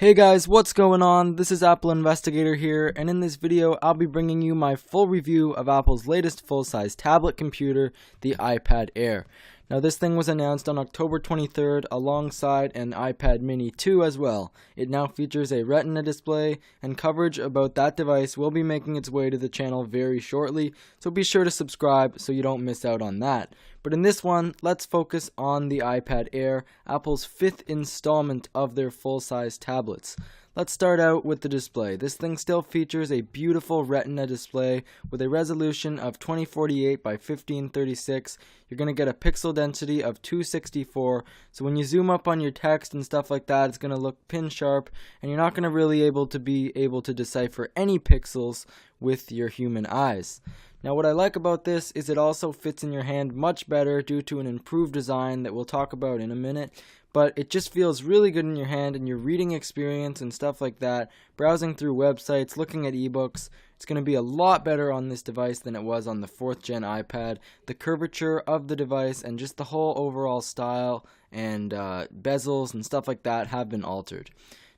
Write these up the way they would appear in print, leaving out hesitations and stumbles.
Hey guys, what's going on? This is Apple Investigator here, and in this video I'll be bringing you my full review of Apple's latest full-size tablet computer, the iPad Air. Now this thing was announced on October 23rd alongside an iPad mini 2 as well. It now features a Retina display, and coverage about that device will be making its way to the channel very shortly, so be sure to subscribe so you don't miss out on that. But in this one, let's focus on the iPad Air, Apple's 5th installment of their full-size tablets. Let's start out with the display. This thing still features a beautiful Retina display with a resolution of 2048 by 1536. You're going to get a pixel density of 264, so when you zoom up on your text and stuff like that, it's going to look pin sharp, and you're not going to really be able to decipher any pixels with your human eyes. Now what I like about this is it also fits in your hand much better due to an improved design that we'll talk about in a minute, but it just feels really good in your hand and your reading experience and stuff like that, browsing through websites, looking at ebooks. It's going to be a lot better on this device than it was on the 4th gen iPad. The curvature of the device and just the whole overall style and bezels and stuff like that have been altered.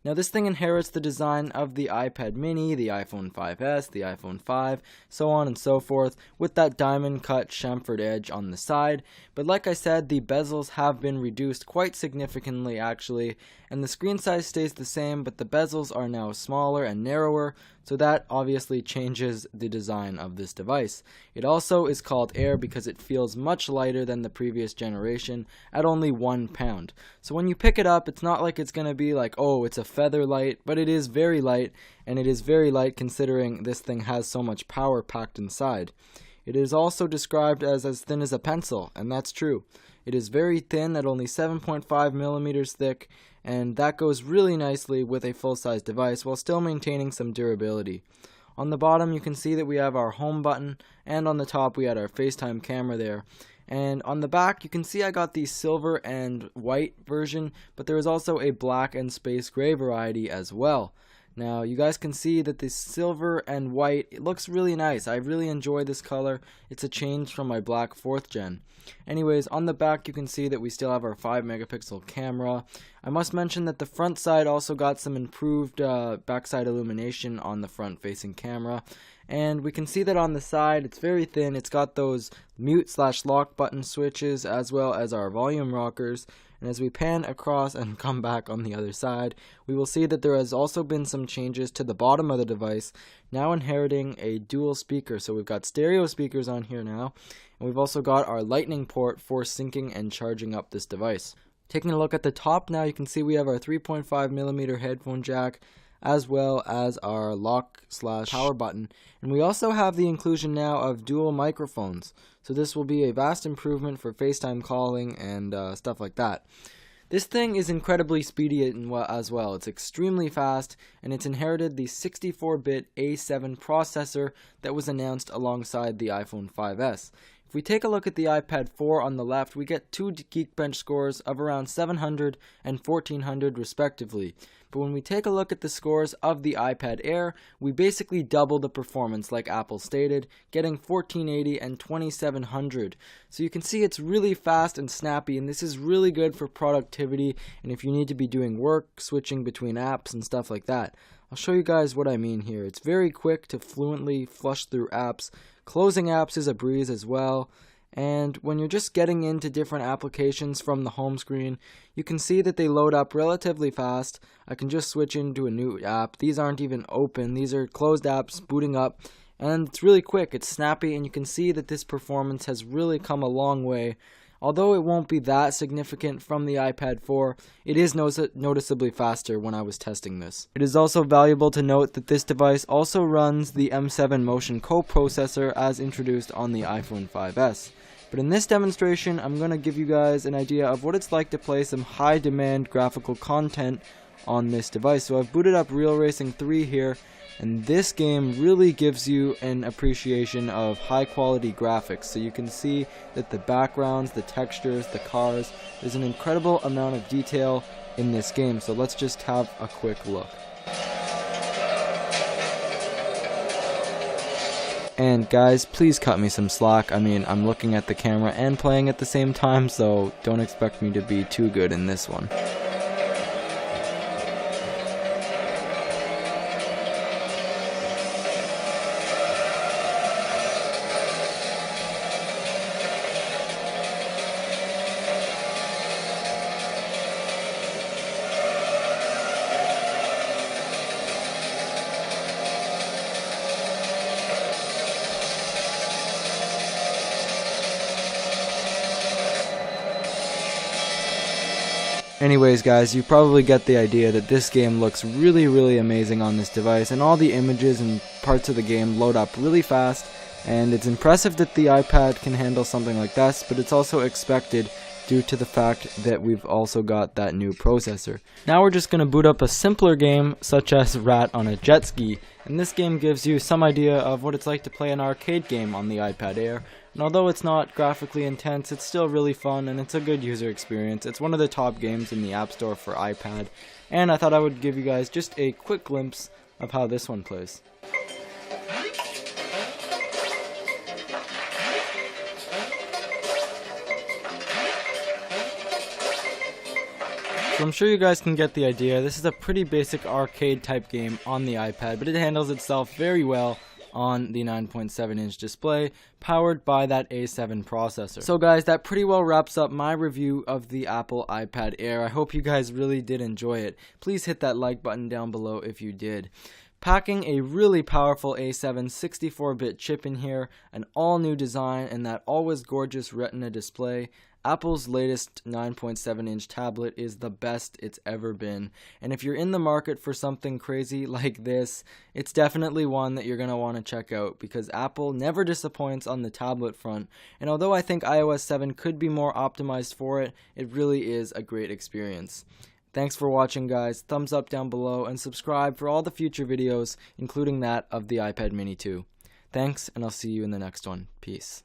Now this thing inherits the design of the iPad mini, the iPhone 5S, the iPhone 5, so on and so forth, with that diamond cut chamfered edge on the side. But like I said, the bezels have been reduced quite significantly actually, and the screen size stays the same, but the bezels are now smaller and narrower, so that obviously changes the design of this device. It also is called Air because it feels much lighter than the previous generation at only 1 pound. So when you pick it up, it's not like it's going to be like, oh, it's a feather light, but it is very light, and it is very light considering this thing has so much power packed inside. It is also described as thin as a pencil, and that's true. It is very thin at only 7.5 millimeters thick, and that goes really nicely with a full-size device while still maintaining some durability. On the bottom you can see that we have our home button, and on the top we had our FaceTime camera there. And on the back you can see I got the silver and white version, but there is also a black and space gray variety as well. Now you guys can see that the silver and white, it looks really nice. I really enjoy this color. It's a change from my black 4th gen. Anyways, on the back you can see that we still have our 5 megapixel camera. I must mention that the front side also got some improved backside illumination on the front facing camera. And we can see that on the side it's very thin. It's got those mute/lock button switches as well as our volume rockers. And as we pan across and come back on the other side, we will see that there has also been some changes to the bottom of the device, now inheriting a dual speaker. So we've got stereo speakers on here now, and we've also got our lightning port for syncing and charging up this device. Taking a look at the top now, you can see we have our 3.5 millimeter headphone jack, as well as our lock/power button, and we also have the inclusion now of dual microphones, so this will be a vast improvement for FaceTime calling and stuff like that. This thing is incredibly speedy as well. It's extremely fast, and it's inherited the 64-bit A7 processor that was announced alongside the iPhone 5S. If we take a look at the iPad 4 on the left, we get two Geekbench scores of around 700 and 1400 respectively. But when we take a look at the scores of the iPad Air, we basically double the performance like Apple stated, getting 1480 and 2700. So you can see it's really fast and snappy, and this is really good for productivity and if you need to be doing work, switching between apps and stuff like that. I'll show you guys what I mean here. It's very quick to fluently flush through apps. Closing apps is a breeze as well. And when you're just getting into different applications from the home screen, you can see that they load up relatively fast. I can just switch into a new app. These aren't even open. These are closed apps booting up. And it's really quick. It's snappy, and you can see that this performance has really come a long way. Although it won't be that significant from the iPad 4, it is noticeably faster when I was testing this. It is also valuable to note that this device also runs the M7 Motion coprocessor as introduced on the iPhone 5S. But in this demonstration, I'm going to give you guys an idea of what it's like to play some high-demand graphical content on this device. So I've booted up Real Racing 3 here, and this game really gives you an appreciation of high-quality graphics. So you can see that the backgrounds, the textures, the cars, there's an incredible amount of detail in this game. So let's just have a quick look. And guys, please cut me some slack. I mean, I'm looking at the camera and playing at the same time, so don't expect me to be too good in this one. Anyways guys, you probably get the idea that this game looks really amazing on this device, and all the images and parts of the game load up really fast, and it's impressive that the iPad can handle something like this, but it's also expected due to the fact that we've also got that new processor. Now we're just going to boot up a simpler game such as Rat on a Jet Ski, and this game gives you some idea of what it's like to play an arcade game on the iPad Air. And although it's not graphically intense, it's still really fun and it's a good user experience. It's one of the top games in the App Store for iPad, and I thought I would give you guys just a quick glimpse of how this one plays. So I'm sure you guys can get the idea. This is a pretty basic arcade type game on the iPad, but it handles itself very well on the 9.7-inch display, powered by that A7 processor. So guys, that pretty well wraps up my review of the Apple iPad Air. I hope you guys really did enjoy it. Please hit that like button down below if you did. Packing a really powerful A7 64-bit chip in here, an all-new design, and that always gorgeous Retina display, Apple's latest 9.7-inch tablet is the best it's ever been. And if you're in the market for something crazy like this, it's definitely one that you're going to want to check out, because Apple never disappoints on the tablet front. And although I think iOS 7 could be more optimized for it, it really is a great experience. Thanks for watching guys, thumbs up down below, and subscribe for all the future videos, including that of the iPad mini 2. Thanks, and I'll see you in the next one. Peace.